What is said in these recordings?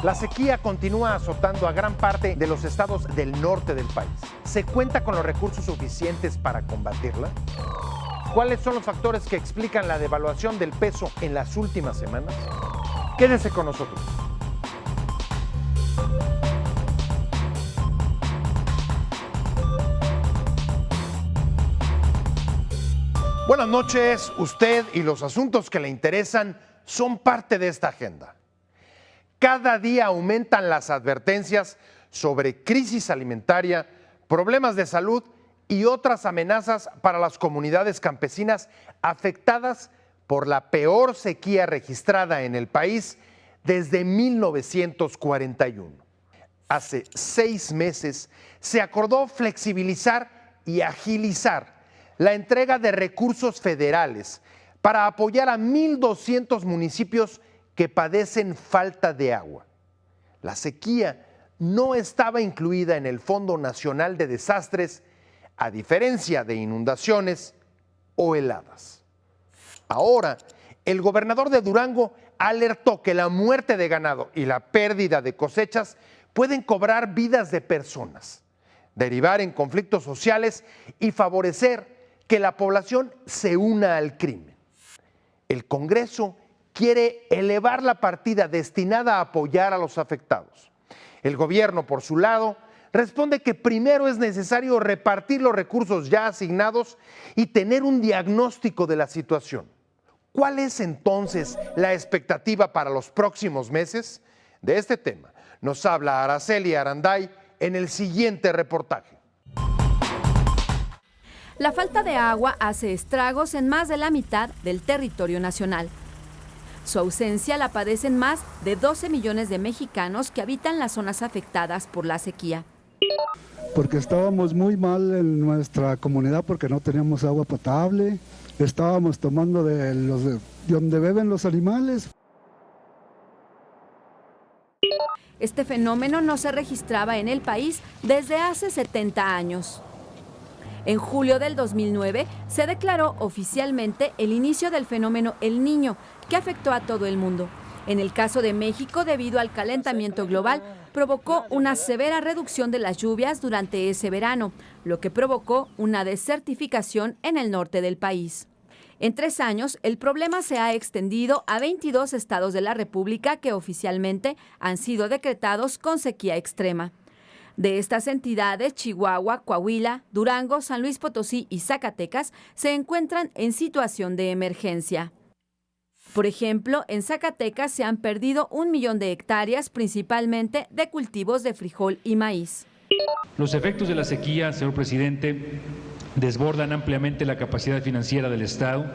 La sequía continúa azotando a gran parte de los estados del norte del país. ¿Se cuenta con los recursos suficientes para combatirla? ¿Cuáles son los factores que explican la devaluación del peso en las últimas semanas? Quédese con nosotros. Buenas noches. Usted y los asuntos que le interesan son parte de esta agenda. Cada día aumentan las advertencias sobre crisis alimentaria, problemas de salud y otras amenazas para las comunidades campesinas afectadas por la peor sequía registrada en el país desde 1941. Hace 6 meses se acordó flexibilizar y agilizar la entrega de recursos federales para apoyar a 1,200 municipios que padecen falta de agua. La sequía no estaba incluida en el Fondo Nacional de Desastres, a diferencia de inundaciones o heladas. Ahora, el gobernador de Durango alertó que la muerte de ganado y la pérdida de cosechas pueden cobrar vidas de personas, derivar en conflictos sociales y favorecer que la población se una al crimen. El Congreso quiere elevar la partida destinada a apoyar a los afectados. El gobierno, por su lado, responde que primero es necesario repartir los recursos ya asignados y tener un diagnóstico de la situación. ¿Cuál es entonces la expectativa para los próximos meses? De este tema nos habla Araceli Aranday en el siguiente reportaje. La falta de agua hace estragos en más de la mitad del territorio nacional. Su ausencia la padecen más de 12 millones de mexicanos que habitan las zonas afectadas por la sequía. Porque estábamos muy mal en nuestra comunidad porque no teníamos agua potable, estábamos tomando de donde beben los animales. Este fenómeno no se registraba en el país desde hace 70 años. En julio del 2009 se declaró oficialmente el inicio del fenómeno El Niño, que afectó a todo el mundo. En el caso de México, debido al calentamiento global, provocó una severa reducción de las lluvias durante ese verano, lo que provocó una desertificación en el norte del país. En 3 años, el problema se ha extendido a 22 estados de la República que oficialmente han sido decretados con sequía extrema. De estas entidades, Chihuahua, Coahuila, Durango, San Luis Potosí y Zacatecas se encuentran en situación de emergencia. Por ejemplo, en Zacatecas se han perdido 1 millón de hectáreas, principalmente de cultivos de frijol y maíz. Los efectos de la sequía, señor presidente, desbordan ampliamente la capacidad financiera del Estado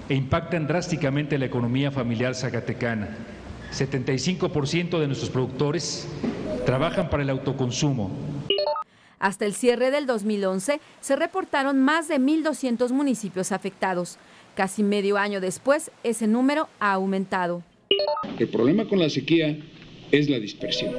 e impactan drásticamente la economía familiar zacatecana. 75% de nuestros productores trabajan para el autoconsumo. Hasta el cierre del 2011 se reportaron más de 1,200 municipios afectados. Casi medio año después, ese número ha aumentado. El problema con la sequía es la dispersión.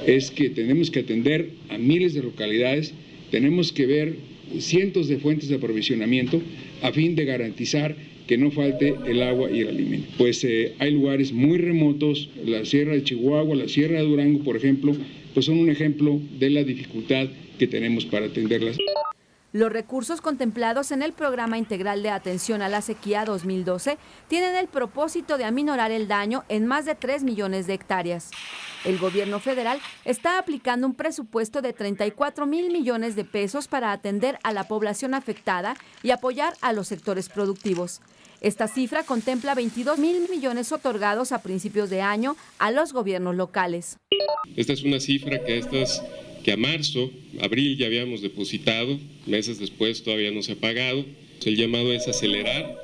Es que tenemos que atender a miles de localidades, tenemos que ver cientos de fuentes de aprovisionamiento a fin de garantizar que no falte el agua y el alimento. Pues hay lugares muy remotos, la Sierra de Chihuahua, la Sierra de Durango, por ejemplo, pues son un ejemplo de la dificultad que tenemos para atenderlas. Los recursos contemplados en el Programa Integral de Atención a la Sequía 2012 tienen el propósito de aminorar el daño en más de 3 millones de hectáreas. El gobierno federal está aplicando un presupuesto de 34,000 millones de pesos para atender a la población afectada y apoyar a los sectores productivos. Esta cifra contempla 22,000 millones otorgados a principios de año a los gobiernos locales. Esta es una cifra que a marzo, abril ya habíamos depositado, meses después todavía no se ha pagado. El llamado es acelerar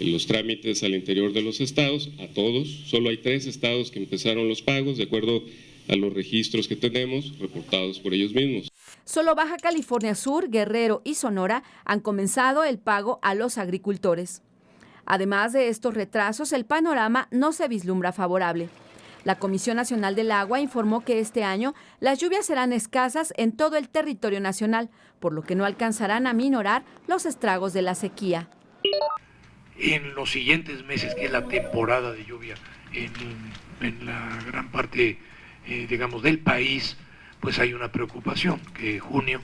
los trámites al interior de los estados, a todos. Solo hay 3 estados que empezaron los pagos, de acuerdo a los registros que tenemos, reportados por ellos mismos. Solo Baja California Sur, Guerrero y Sonora han comenzado el pago a los agricultores. Además de estos retrasos, el panorama no se vislumbra favorable. La Comisión Nacional del Agua informó que este año las lluvias serán escasas en todo el territorio nacional, por lo que no alcanzarán a minorar los estragos de la sequía. En los siguientes meses, que es la temporada de lluvia en la gran parte, digamos, del país, pues hay una preocupación, que julio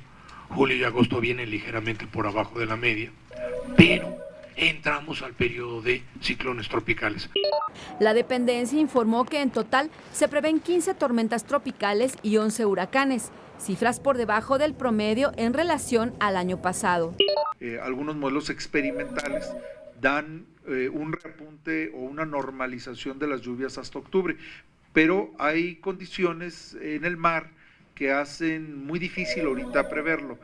y agosto vienen ligeramente por abajo de la media, pero entramos al periodo de ciclones tropicales. La dependencia informó que en total se prevén 15 tormentas tropicales y 11 huracanes, cifras por debajo del promedio en relación al año pasado. Algunos modelos experimentales dan un repunte o una normalización de las lluvias hasta octubre, pero hay condiciones en el mar que hacen muy difícil ahorita preverlo.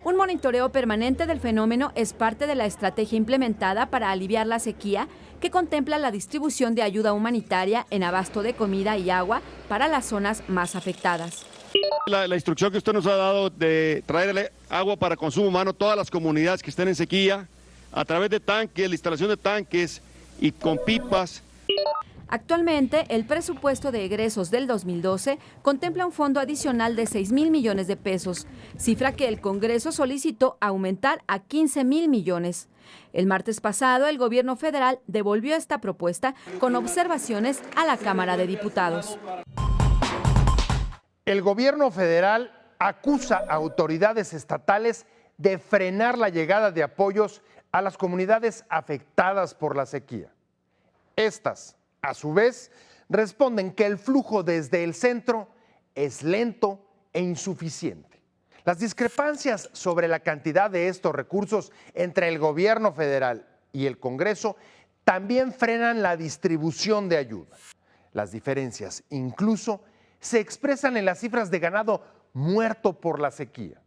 Un monitoreo permanente del fenómeno es parte de la estrategia implementada para aliviar la sequía, que contempla la distribución de ayuda humanitaria en abasto de comida y agua para las zonas más afectadas. La instrucción que usted nos ha dado de traerle agua para consumo humano a todas las comunidades que estén en sequía, a través de tanques, la instalación de tanques y con pipas. Actualmente, el presupuesto de egresos del 2012 contempla un fondo adicional de 6,000 millones de pesos, cifra que el Congreso solicitó aumentar a 15,000 millones. El martes pasado, el gobierno federal devolvió esta propuesta con observaciones a la Cámara de Diputados. El gobierno federal acusa a autoridades estatales de frenar la llegada de apoyos a las comunidades afectadas por la sequía. Estas, a su vez, responden que el flujo desde el centro es lento e insuficiente. Las discrepancias sobre la cantidad de estos recursos entre el gobierno federal y el Congreso también frenan la distribución de ayuda. Las diferencias incluso se expresan en las cifras de ganado muerto por la sequía.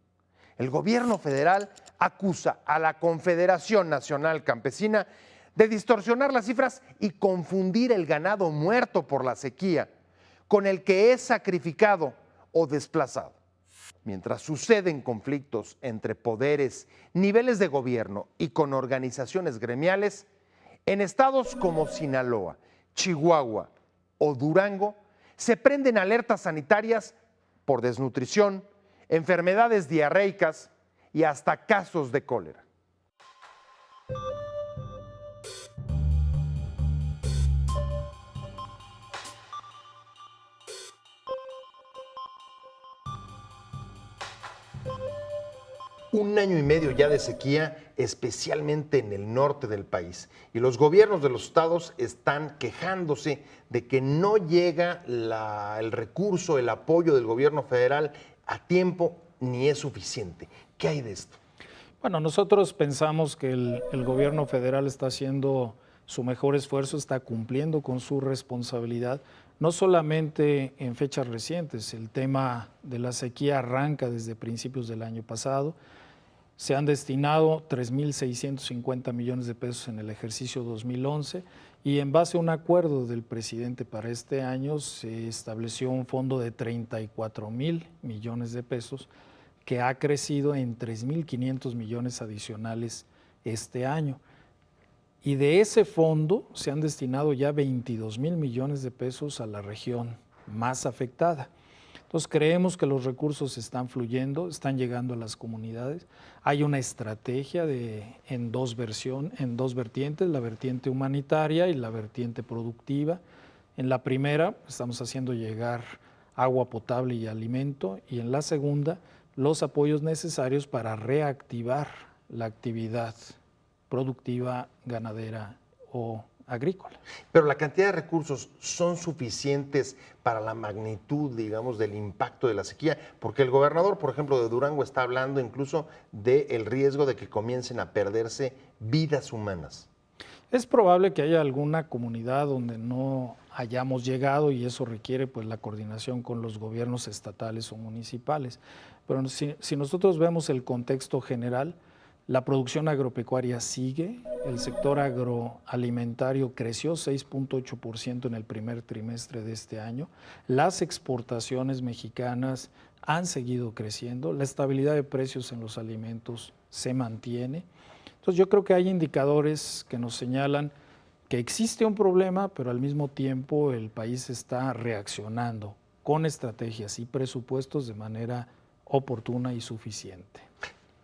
El gobierno federal acusa a la Confederación Nacional Campesina de distorsionar las cifras y confundir el ganado muerto por la sequía con el que es sacrificado o desplazado. Mientras suceden conflictos entre poderes, niveles de gobierno y con organizaciones gremiales, en estados como Sinaloa, Chihuahua o Durango se prenden alertas sanitarias por desnutrición, enfermedades diarreicas y hasta casos de cólera. Un año y medio ya de sequía, especialmente en el norte del país. Y los gobiernos de los estados están quejándose de que no llega el recurso, el apoyo del gobierno federal a tiempo ni es suficiente. ¿Qué hay de esto? Bueno, nosotros pensamos que el gobierno federal está haciendo su mejor esfuerzo, está cumpliendo con su responsabilidad, no solamente en fechas recientes. El tema de la sequía arranca desde principios del año pasado. Se han destinado 3,650 millones de pesos en el ejercicio 2011 y en base a un acuerdo del presidente para este año se estableció un fondo de 34,000 millones de pesos que ha crecido en 3,500 millones adicionales este año. Y de ese fondo se han destinado ya 22,000 millones de pesos a la región más afectada. Entonces creemos que los recursos están fluyendo, están llegando a las comunidades. Hay una estrategia en dos vertientes, la vertiente humanitaria y la vertiente productiva. En la primera estamos haciendo llegar agua potable y alimento, y en la segunda los apoyos necesarios para reactivar la actividad productiva, ganadera o agrícola. Pero la cantidad de recursos son suficientes para la magnitud, digamos, del impacto de la sequía, porque el gobernador, por ejemplo, de Durango está hablando incluso del riesgo de que comiencen a perderse vidas humanas. Es probable que haya alguna comunidad donde no hayamos llegado y eso requiere pues la coordinación con los gobiernos estatales o municipales. Pero si nosotros vemos el contexto general, la producción agropecuaria sigue, el sector agroalimentario creció 6,8% en el primer trimestre de este año, las exportaciones mexicanas han seguido creciendo, la estabilidad de precios en los alimentos se mantiene. Entonces yo creo que hay indicadores que nos señalan que existe un problema, pero al mismo tiempo el país está reaccionando con estrategias y presupuestos de manera oportuna y suficiente.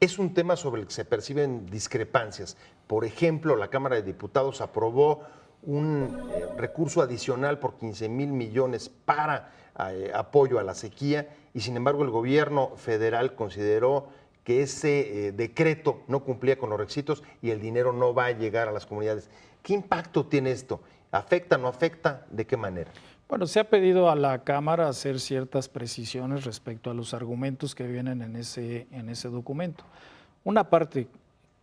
Es un tema sobre el que se perciben discrepancias. Por ejemplo, la Cámara de Diputados aprobó un recurso adicional por 15,000 millones para apoyo a la sequía y sin embargo el gobierno federal consideró que ese decreto no cumplía con los requisitos y el dinero no va a llegar a las comunidades. ¿Qué impacto tiene esto? ¿Afecta, no afecta? ¿De qué manera? Bueno, se ha pedido a la Cámara hacer ciertas precisiones respecto a los argumentos que vienen en ese documento. Una parte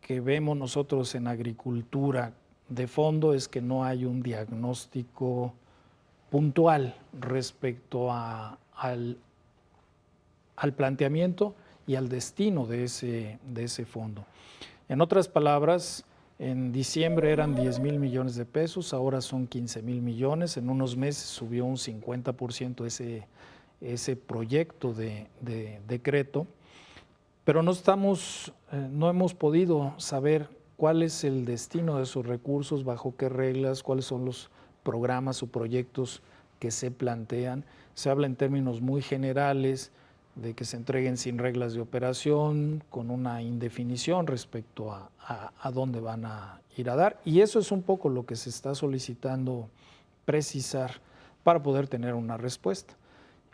que vemos nosotros en agricultura de fondo es que no hay un diagnóstico puntual respecto al planteamiento y al destino de ese fondo. En otras palabras, en diciembre eran 10,000 millones de pesos, ahora son 15,000 millones, en unos meses subió un 50% ese proyecto de decreto, pero no hemos podido saber cuál es el destino de esos recursos, bajo qué reglas, cuáles son los programas o proyectos que se plantean. Se habla en términos muy generales de que se entreguen sin reglas de operación, con una indefinición respecto a dónde van a ir a dar. Y eso es un poco lo que se está solicitando precisar para poder tener una respuesta.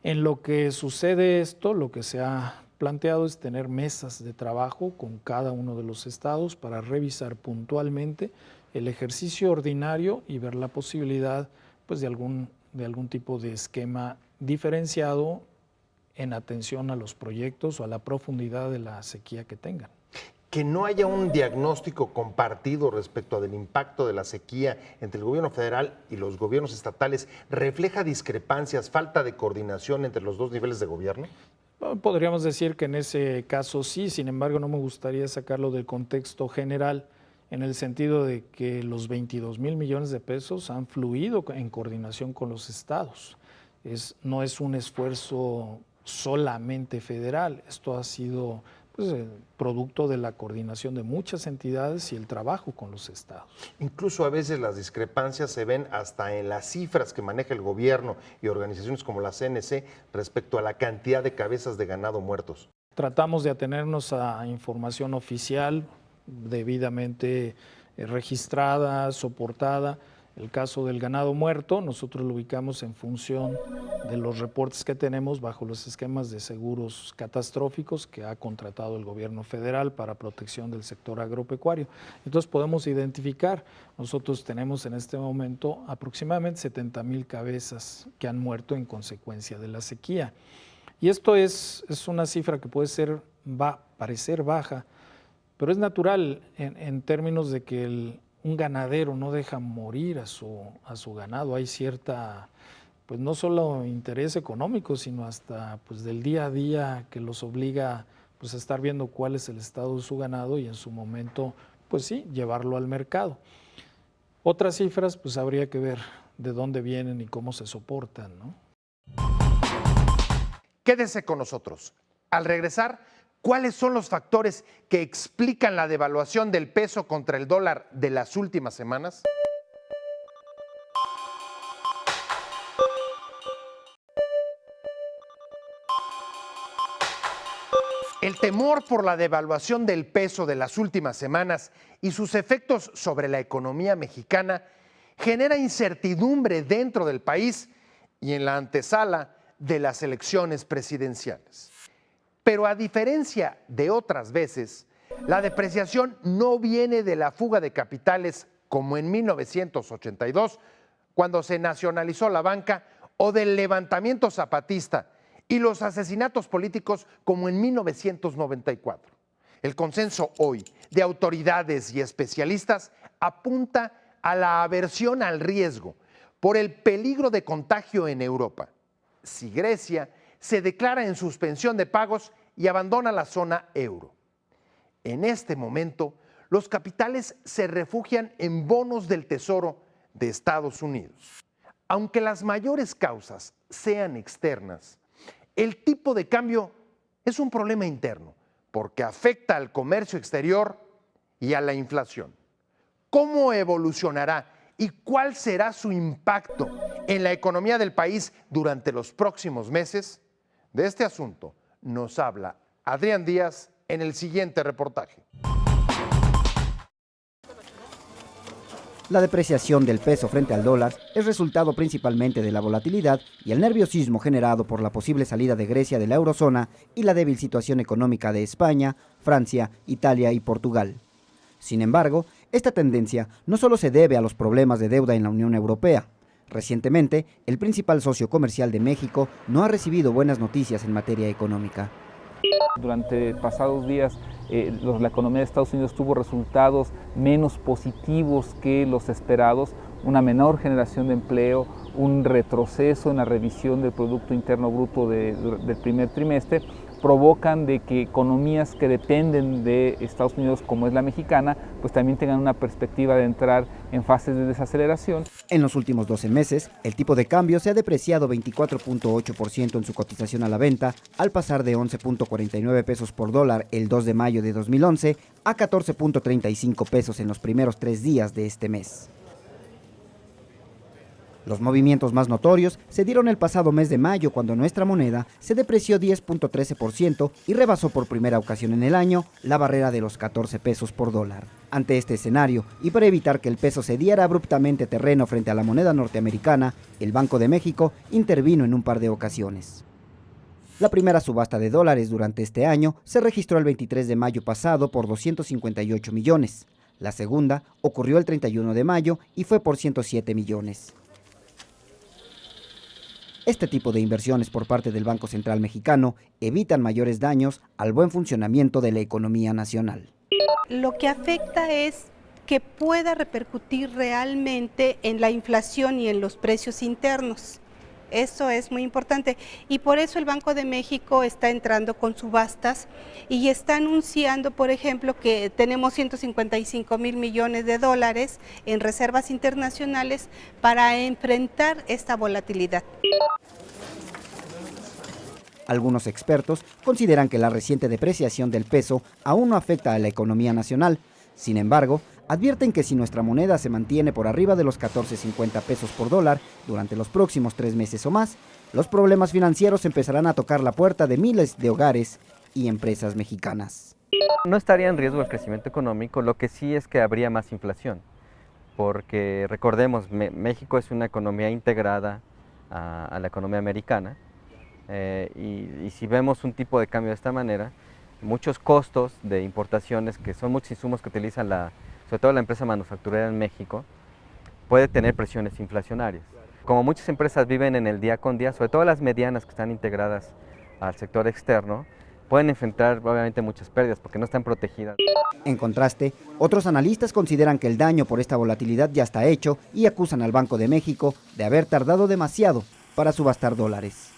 En lo que sucede esto, lo que se ha planteado es tener mesas de trabajo con cada uno de los estados para revisar puntualmente el ejercicio ordinario y ver la posibilidad pues, de algún tipo de esquema diferenciado en atención a los proyectos o a la profundidad de la sequía que tengan. Que no haya un diagnóstico compartido respecto del impacto de la sequía entre el gobierno federal y los gobiernos estatales, ¿refleja discrepancias, falta de coordinación entre los dos niveles de gobierno? Podríamos decir que en ese caso sí, sin embargo no me gustaría sacarlo del contexto general, en el sentido de que los 22,000 millones de pesos han fluido en coordinación con los estados. No es un esfuerzo solamente federal, esto ha sido pues, producto de la coordinación de muchas entidades y el trabajo con los estados. Incluso a veces las discrepancias se ven hasta en las cifras que maneja el gobierno y organizaciones como la CNC respecto a la cantidad de cabezas de ganado muertos. Tratamos de atenernos a información oficial, debidamente registrada, soportada. El caso del ganado muerto, nosotros lo ubicamos en función de los reportes que tenemos bajo los esquemas de seguros catastróficos que ha contratado el gobierno federal para protección del sector agropecuario. Entonces podemos identificar, nosotros tenemos en este momento aproximadamente 70,000 cabezas que han muerto en consecuencia de la sequía. Y esto es una cifra que puede parecer baja, pero es natural en términos de que un ganadero no deja morir a su ganado. Hay cierta, pues no solo interés económico, sino hasta pues del día a día que los obliga pues a estar viendo cuál es el estado de su ganado y en su momento, pues sí, llevarlo al mercado. Otras cifras, pues habría que ver de dónde vienen y cómo se soportan, ¿no? Quédese con nosotros. Al regresar, ¿cuáles son los factores que explican la devaluación del peso contra el dólar de las últimas semanas? El temor por la devaluación del peso de las últimas semanas y sus efectos sobre la economía mexicana genera incertidumbre dentro del país y en la antesala de las elecciones presidenciales. Pero a diferencia de otras veces, la depreciación no viene de la fuga de capitales como en 1982, cuando se nacionalizó la banca, o del levantamiento zapatista y los asesinatos políticos como en 1994. El consenso hoy de autoridades y especialistas apunta a la aversión al riesgo por el peligro de contagio en Europa. Si Grecia se declara en suspensión de pagos y abandona la zona euro. En este momento, los capitales se refugian en bonos del Tesoro de Estados Unidos. Aunque las mayores causas sean externas, el tipo de cambio es un problema interno porque afecta al comercio exterior y a la inflación. ¿Cómo evolucionará y cuál será su impacto en la economía del país durante los próximos meses? De este asunto nos habla Adrián Díaz en el siguiente reportaje. La depreciación del peso frente al dólar es resultado principalmente de la volatilidad y el nerviosismo generado por la posible salida de Grecia de la eurozona y la débil situación económica de España, Francia, Italia y Portugal. Sin embargo, esta tendencia no solo se debe a los problemas de deuda en la Unión Europea. Recientemente, el principal socio comercial de México no ha recibido buenas noticias en materia económica. Durante pasados días, la economía de Estados Unidos tuvo resultados menos positivos que los esperados, una menor generación de empleo, un retroceso en la revisión del Producto Interno Bruto del primer trimestre, provocan de que economías que dependen de Estados Unidos, como es la mexicana, pues también tengan una perspectiva de entrar en fases de desaceleración. En los últimos 12 meses, el tipo de cambio se ha depreciado 24.8% en su cotización a la venta, al pasar de 11.49 pesos por dólar el 2 de mayo de 2011 a 14.35 pesos en los primeros 3 días de este mes. Los movimientos más notorios se dieron el pasado mes de mayo, cuando nuestra moneda se depreció 10.13% y rebasó por primera ocasión en el año la barrera de los 14 pesos por dólar. Ante este escenario, y para evitar que el peso cediera abruptamente terreno frente a la moneda norteamericana, el Banco de México intervino en un par de ocasiones. La primera subasta de dólares durante este año se registró el 23 de mayo pasado por 258 millones. La segunda ocurrió el 31 de mayo y fue por 107 millones. Este tipo de inversiones por parte del Banco Central Mexicano evitan mayores daños al buen funcionamiento de la economía nacional. Lo que afecta es que pueda repercutir realmente en la inflación y en los precios internos. Eso es muy importante y por eso el Banco de México está entrando con subastas y está anunciando, por ejemplo, que tenemos 155,000 millones de dólares en reservas internacionales para enfrentar esta volatilidad. Algunos expertos consideran que la reciente depreciación del peso aún no afecta a la economía nacional. Sin embargo, advierten que si nuestra moneda se mantiene por arriba de los 14.50 pesos por dólar durante los próximos 3 meses o más, los problemas financieros empezarán a tocar la puerta de miles de hogares y empresas mexicanas. No estaría en riesgo el crecimiento económico, lo que sí es que habría más inflación, porque recordemos, México es una economía integrada a la economía americana, y si vemos un tipo de cambio de esta manera, muchos costos de importaciones, que son muchos insumos que utilizan sobre todo la empresa manufacturera en México, puede tener presiones inflacionarias. Como muchas empresas viven en el día con día, sobre todo las medianas que están integradas al sector externo, pueden enfrentar obviamente muchas pérdidas porque no están protegidas. En contraste, otros analistas consideran que el daño por esta volatilidad ya está hecho y acusan al Banco de México de haber tardado demasiado para subastar dólares.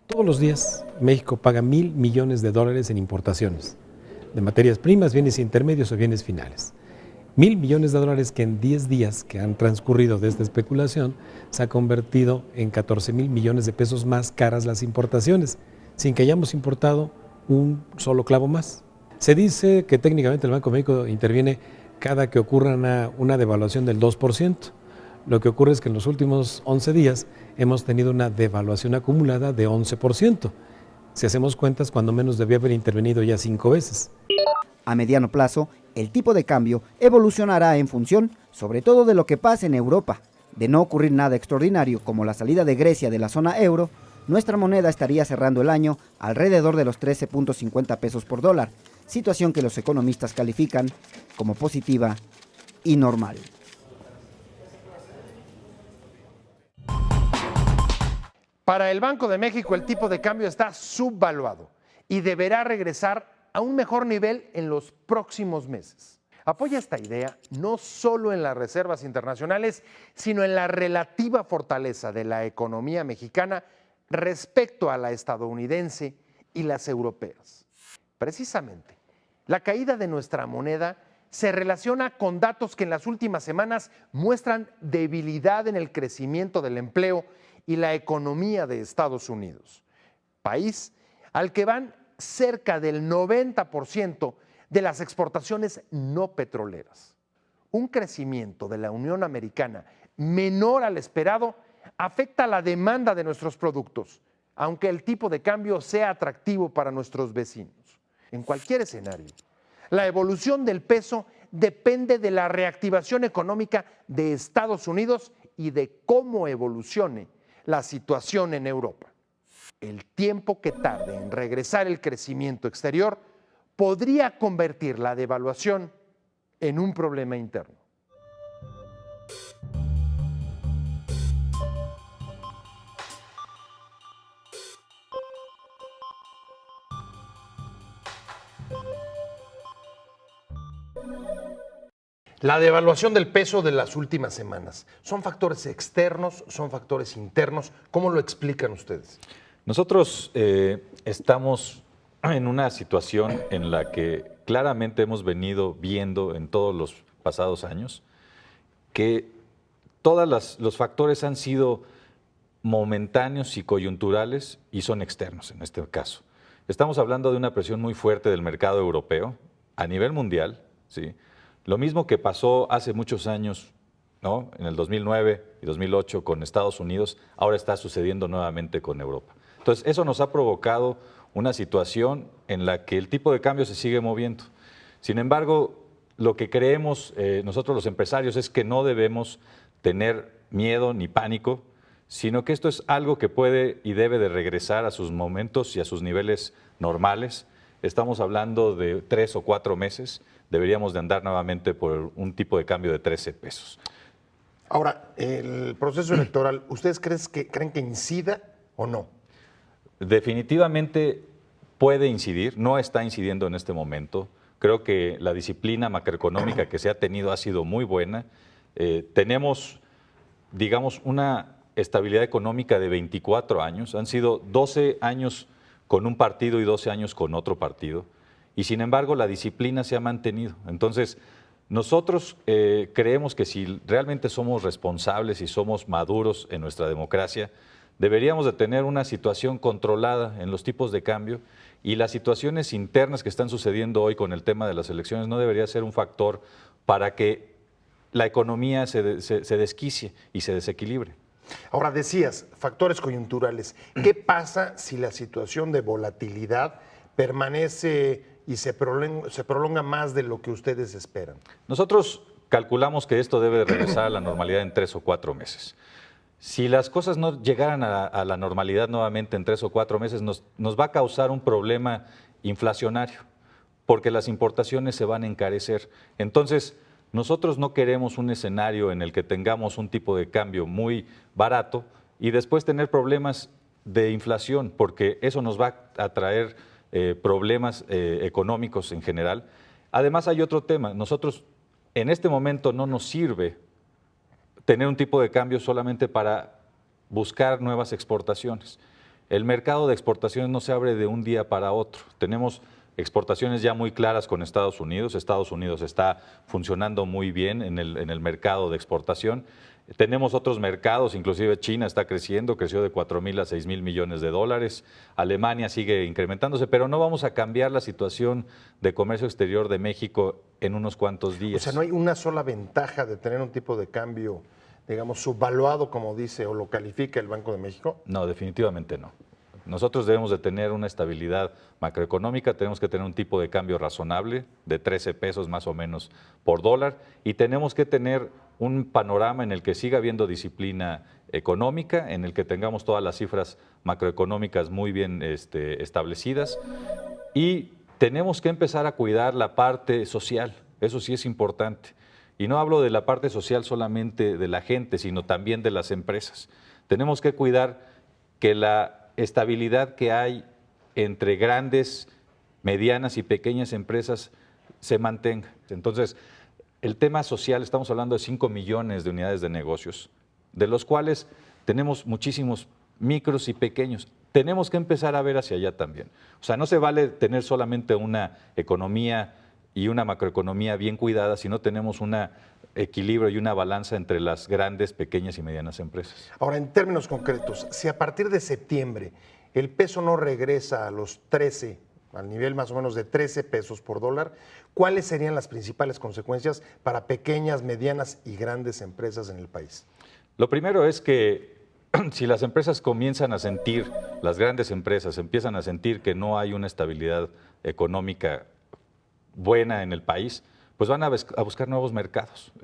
Todos los días México paga $1,000 millones en importaciones de materias primas, bienes intermedios o bienes finales. $1,000 millones que en 10 días que han transcurrido de esta especulación se ha convertido en 14,000 millones de pesos más caras las importaciones, sin que hayamos importado un solo clavo más. Se dice que técnicamente el Banco de México interviene cada que ocurra una devaluación del 2%. Lo que ocurre es que en los últimos 11 días hemos tenido una devaluación acumulada de 11%. Si hacemos cuentas, cuando menos debía haber intervenido ya 5 veces. A mediano plazo, el tipo de cambio evolucionará en función, sobre todo, de lo que pase en Europa. De no ocurrir nada extraordinario como la salida de Grecia de la zona euro, nuestra moneda estaría cerrando el año alrededor de los 13.50 pesos por dólar, situación que los economistas califican como positiva y normal. Para el Banco de México, el tipo de cambio está subvaluado y deberá regresar a un mejor nivel en los próximos meses. Apoya esta idea no solo en las reservas internacionales, sino en la relativa fortaleza de la economía mexicana respecto a la estadounidense y las europeas. Precisamente, la caída de nuestra moneda se relaciona con datos que en las últimas semanas muestran debilidad en el crecimiento del empleo y la economía de Estados Unidos, país al que van cerca del 90% de las exportaciones no petroleras. Un crecimiento de la Unión Americana menor al esperado afecta la demanda de nuestros productos, aunque el tipo de cambio sea atractivo para nuestros vecinos. En cualquier escenario, la evolución del peso depende de la reactivación económica de Estados Unidos y de cómo evolucione la situación en Europa. El tiempo que tarde en regresar el crecimiento exterior podría convertir la devaluación en un problema interno. La devaluación del peso de las últimas semanas, ¿son factores externos, son factores internos? ¿Cómo lo explican ustedes? Nosotros estamos en una situación en la que claramente hemos venido viendo en todos los pasados años que todos los factores han sido momentáneos y coyunturales y son externos en este caso. Estamos hablando de una presión muy fuerte del mercado europeo a nivel mundial, ¿sí? Lo mismo que pasó hace muchos años, ¿no? En el 2009 y 2008 con Estados Unidos, ahora está sucediendo nuevamente con Europa. Entonces, eso nos ha provocado una situación en la que el tipo de cambio se sigue moviendo. Sin embargo, lo que creemos nosotros los empresarios es que no debemos tener miedo ni pánico, sino que esto es algo que puede y debe de regresar a sus momentos y a sus niveles normales. Estamos hablando de 3 o 4 meses, deberíamos de andar nuevamente por un tipo de cambio de 13 pesos. Ahora, el proceso electoral, ¿ustedes creen que incida o no? Definitivamente puede incidir, no está incidiendo en este momento. Creo que la disciplina macroeconómica que se ha tenido ha sido muy buena. Tenemos, digamos, una estabilidad económica de 24 años. Han sido 12 años con un partido y 12 años con otro partido. Y sin embargo, la disciplina se ha mantenido. Entonces, nosotros creemos que si realmente somos responsables y somos maduros en nuestra democracia, deberíamos de tener una situación controlada en los tipos de cambio y las situaciones internas que están sucediendo hoy con el tema de las elecciones no debería ser un factor para que la economía se desquicie y se desequilibre. Ahora decías, factores coyunturales. ¿Qué pasa si la situación de volatilidad permanece y se prolonga más de lo que ustedes esperan? Nosotros calculamos que esto debe regresar a la normalidad en 3 o 4 meses. Si las cosas no llegaran a la normalidad nuevamente en 3 o 4 meses, nos va a causar un problema inflacionario, porque las importaciones se van a encarecer. Entonces, nosotros no queremos un escenario en el que tengamos un tipo de cambio muy barato y después tener problemas de inflación, porque eso nos va a traer problemas económicos en general. Además, hay otro tema. Nosotros, en este momento, no nos sirve tener un tipo de cambio solamente para buscar nuevas exportaciones. El mercado de exportaciones no se abre de un día para otro. Tenemos exportaciones ya muy claras con Estados Unidos. Estados Unidos está funcionando muy bien en el mercado de exportación. Tenemos otros mercados, inclusive China está creciendo, creció de 4.000 a 6.000 millones de dólares. Alemania sigue incrementándose, pero no vamos a cambiar la situación de comercio exterior de México en unos cuantos días. O sea, no hay una sola ventaja de tener un tipo de cambio, digamos, subvaluado, como dice o lo califica el Banco de México. No, definitivamente no. Nosotros debemos de tener una estabilidad macroeconómica, tenemos que tener un tipo de cambio razonable de 13 pesos más o menos por dólar y tenemos que tener un panorama en el que siga habiendo disciplina económica, en el que tengamos todas las cifras macroeconómicas muy bien establecidas y tenemos que empezar a cuidar la parte social, eso sí es importante. Y no hablo de la parte social solamente de la gente, sino también de las empresas. Tenemos que cuidar que la estabilidad que hay entre grandes, medianas y pequeñas empresas se mantenga. Entonces, el tema social, estamos hablando de 5 millones de unidades de negocios, de los cuales tenemos muchísimos micros y pequeños. Tenemos que empezar a ver hacia allá también. O sea, no se vale tener solamente una economía y una macroeconomía bien cuidada si no tenemos un equilibrio y una balanza entre las grandes, pequeñas y medianas empresas. Ahora, en términos concretos, si a partir de septiembre el peso no regresa a los 13, al nivel más o menos de 13 pesos por dólar, ¿cuáles serían las principales consecuencias para pequeñas, medianas y grandes empresas en el país? Lo primero es que si las empresas comienzan a sentir, las grandes empresas empiezan a sentir que no hay una estabilidad económica buena en el país, pues van a buscar nuevos mercados.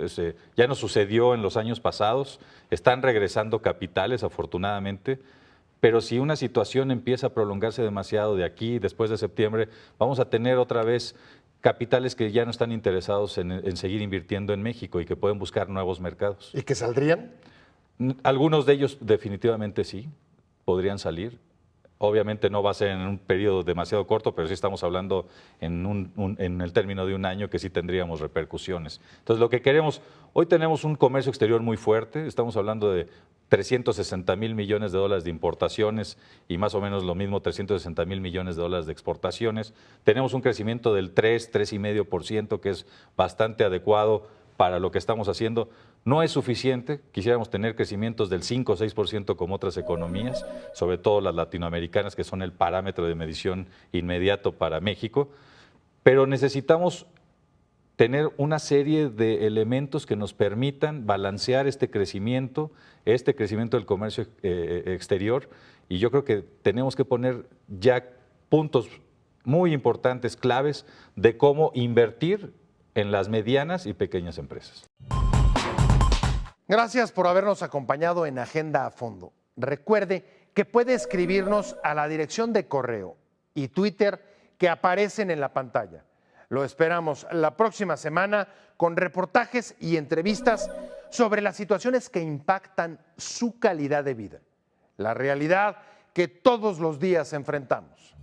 Ya nos sucedió en los años pasados, están regresando capitales afortunadamente, pero si una situación empieza a prolongarse demasiado de aquí, después de septiembre, vamos a tener otra vez capitales que ya no están interesados en seguir invirtiendo en México y que pueden buscar nuevos mercados. ¿Y que saldrían? Algunos de ellos definitivamente sí, podrían salir. Obviamente no va a ser en un periodo demasiado corto, pero sí estamos hablando en el término de un año que sí tendríamos repercusiones. Entonces lo que queremos, hoy tenemos un comercio exterior muy fuerte, estamos hablando de 360,000 millones de dólares de importaciones y más o menos lo mismo 360,000 millones de dólares de exportaciones. Tenemos un crecimiento del 3,5%, que es bastante adecuado para lo que estamos haciendo. No es suficiente, quisiéramos tener crecimientos del 5 o 6% como otras economías, sobre todo las latinoamericanas, que son el parámetro de medición inmediato para México, pero necesitamos tener una serie de elementos que nos permitan balancear este crecimiento del comercio exterior, y yo creo que tenemos que poner ya puntos muy importantes, claves, de cómo invertir en las medianas y pequeñas empresas. Gracias por habernos acompañado en Agenda a Fondo. Recuerde que puede escribirnos a la dirección de correo y Twitter que aparecen en la pantalla. Lo esperamos la próxima semana con reportajes y entrevistas sobre las situaciones que impactan su calidad de vida, la realidad que todos los días enfrentamos.